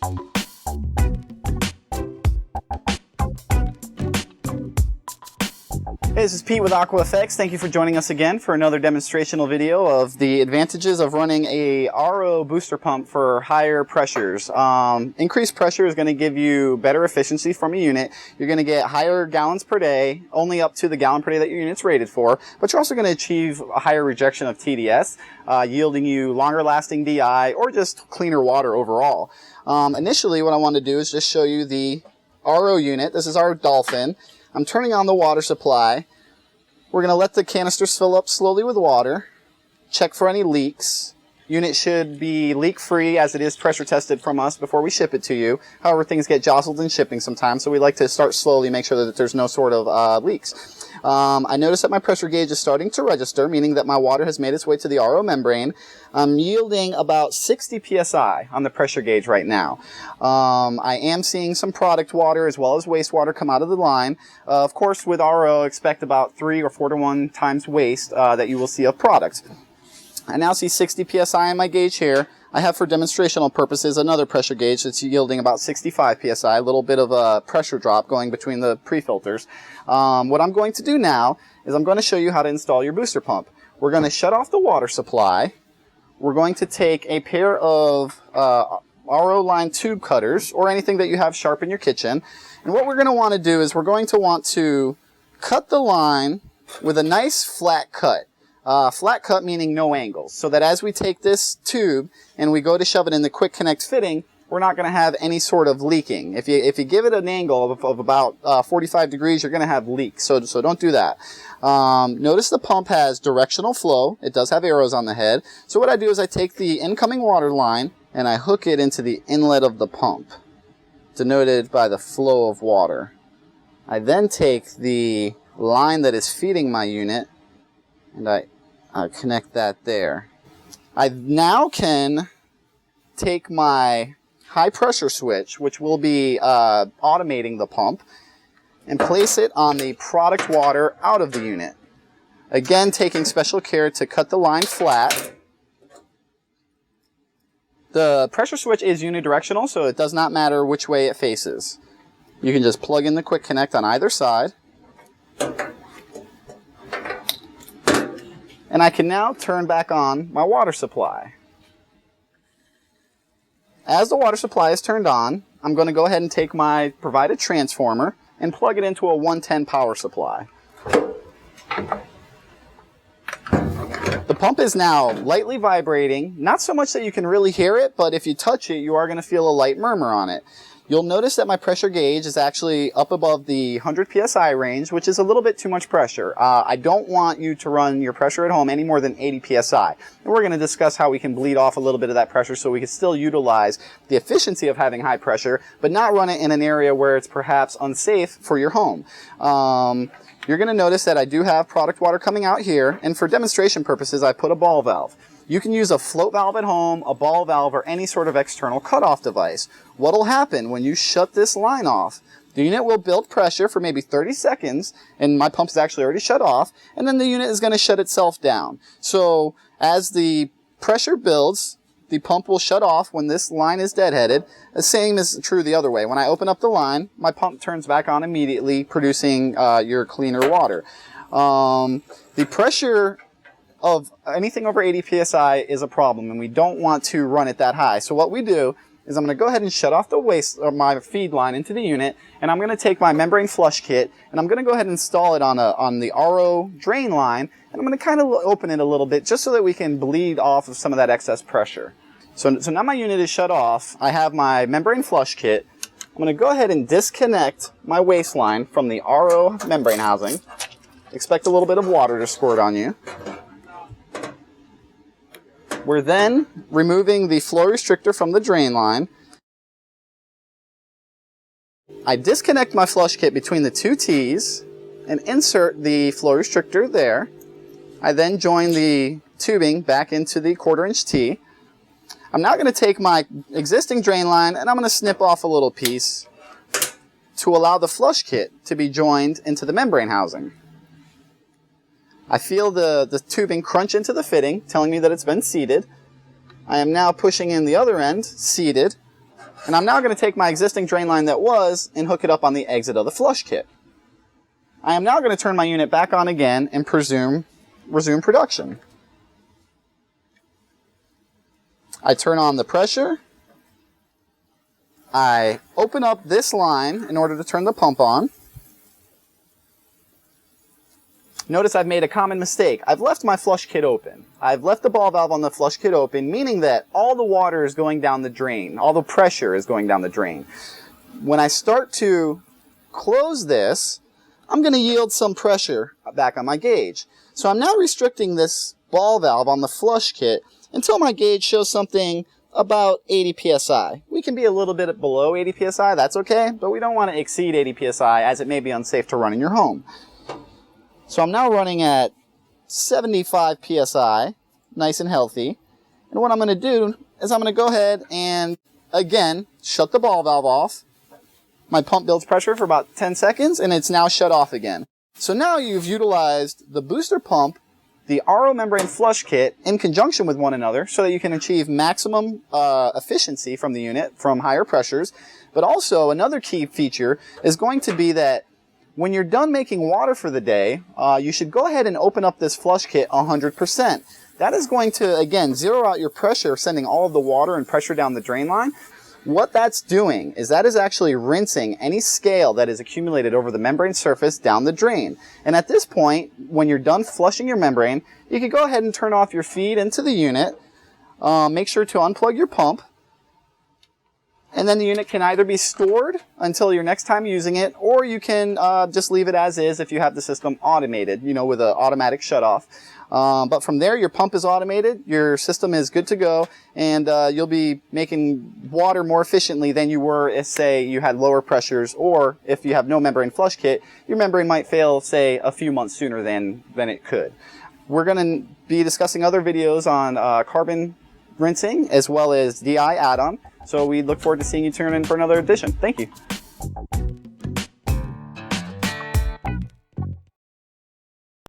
Hey, this is Pete with AquaFX. Thank you for joining us again for another demonstrational video of the advantages of running a RO booster pump for higher pressures. Increased pressure is going to give you better efficiency from a unit. You're going to get higher gallons per day, only up to the gallon per day that your unit's rated for, but you're also going to achieve a higher rejection of TDS, yielding you longer lasting DI or just cleaner water overall. Initially, what I want to do is just show you the RO unit. This is our Dolphin. I'm turning on the water supply. We're going to let the canisters fill up slowly with water. Check for any leaks. Unit should be leak-free as it is pressure tested from us before we ship it to you. However, things get jostled in shipping sometimes, so we like to start slowly, make sure that there's no sort of leaks. I notice that my pressure gauge is starting to register, meaning that my water has made its way to the RO membrane. I'm yielding about 60 psi on the pressure gauge right now. I am seeing some product water as well as wastewater come out of the line. Of course, with RO, expect about 3 or 4 to 1 times waste that you will see of product. I now see 60 psi on my gauge here. I have, for demonstrational purposes, another pressure gauge that's yielding about 65 psi, a little bit of a pressure drop going between the pre-filters. What I'm going to do now is I'm going to show you how to install your booster pump. We're going to shut off the water supply. We're going to take a pair of RO line tube cutters, or anything that you have sharp in your kitchen. And what we're going to want to do is we're going to want to cut the line with a nice flat cut. Flat cut meaning no angles, so that as we take this tube and we go to shove it in the quick connect fitting, we're not going to have any sort of leaking. If you give it an angle of about 45 degrees, you're going to have leaks, so don't do that. Notice the pump has directional flow. It does have arrows on the head. So what I do is I take the incoming water line and I hook it into the inlet of the pump, denoted by the flow of water. I then take the line that is feeding my unit and I connect that there. I now can take my high pressure switch, which will be automating the pump, and place it on the product water out of the unit. Again, taking special care to cut the line flat. The pressure switch is unidirectional, so it does not matter which way it faces. You can just plug in the quick connect on either side. And I can now turn back on my water supply. As the water supply is turned on, I'm going to go ahead and take my provided transformer and plug it into a 110 power supply. The pump is now lightly vibrating, not so much that you can really hear it, but if you touch it, you are going to feel a light murmur on it. You'll notice that my pressure gauge is actually up above the 100 psi range, which is a little bit too much pressure. I don't want you to run your pressure at home any more than 80 psi. And we're going to discuss how we can bleed off a little bit of that pressure so we can still utilize the efficiency of having high pressure, but not run it in an area where it's perhaps unsafe for your home. You're going to notice that I do have product water coming out here, and for demonstration purposes, I put a ball valve. You can use a float valve at home, a ball valve, or any sort of external cutoff device. What will happen when you shut this line off? The unit will build pressure for maybe 30 seconds, and my pump is actually already shut off, and then the unit is going to shut itself down. So as the pressure builds, the pump will shut off when this line is deadheaded. The same is true the other way. When I open up the line, my pump turns back on immediately, producing your cleaner water. The pressure of anything over 80 psi is a problem, and we don't want to run it that high. So what we do is I'm going to go ahead and shut off the my feed line into the unit, and I'm going to take my membrane flush kit, and I'm going to go ahead and install it on the RO drain line, and I'm going to kind of open it a little bit just so that we can bleed off of some of that excess pressure. So now my unit is shut off. I have my membrane flush kit. I'm going to go ahead and disconnect my waste line from the RO membrane housing. Expect a little bit of water to squirt on you. We're then removing the flow restrictor from the drain line. I disconnect my flush kit between the two T's and insert the flow restrictor there. I then join the tubing back into the 1/4 inch T. I'm now going to take my existing drain line and I'm going to snip off a little piece to allow the flush kit to be joined into the membrane housing. I feel the tubing crunch into the fitting, telling me that it's been seated. I am now pushing in the other end, seated. And I'm now going to take my existing drain line that was and hook it up on the exit of the flush kit. I am now going to turn my unit back on again and resume production. I turn on the pressure. I open up this line in order to turn the pump on. Notice I've made a common mistake. I've left my flush kit open. I've left the ball valve on the flush kit open, meaning that all the water is going down the drain. All the pressure is going down the drain. When I start to close this, I'm going to yield some pressure back on my gauge. So I'm now restricting this ball valve on the flush kit until my gauge shows something about 80 psi. We can be a little bit below 80 psi, that's okay, but we don't want to exceed 80 psi as it may be unsafe to run in your home. So I'm now running at 75 psi, nice and healthy. And what I'm going to do is I'm going to go ahead and, again, shut the ball valve off. My pump builds pressure for about 10 seconds, and it's now shut off again. So now you've utilized the booster pump, the RO membrane flush kit in conjunction with one another so that you can achieve maximum efficiency from the unit from higher pressures. But also another key feature is going to be that when you're done making water for the day, you should go ahead and open up this flush kit 100%. That is going to, again, zero out your pressure, sending all of the water and pressure down the drain line. What that's doing is that is actually rinsing any scale that is accumulated over the membrane surface down the drain. And at this point, when you're done flushing your membrane, you can go ahead and turn off your feed into the unit. Make sure to unplug your pump. And then the unit can either be stored until your next time using it, or you can just leave it as is if you have the system automated, you know, with an automatic shutoff. But from there, your pump is automated, your system is good to go, and you'll be making water more efficiently than you were if, say, you had lower pressures, or if you have no membrane flush kit, your membrane might fail, say, a few months sooner than it could. We're going to be discussing other videos on carbon rinsing as well as DI add-on. So we look forward to seeing you tune in for another edition. Thank you.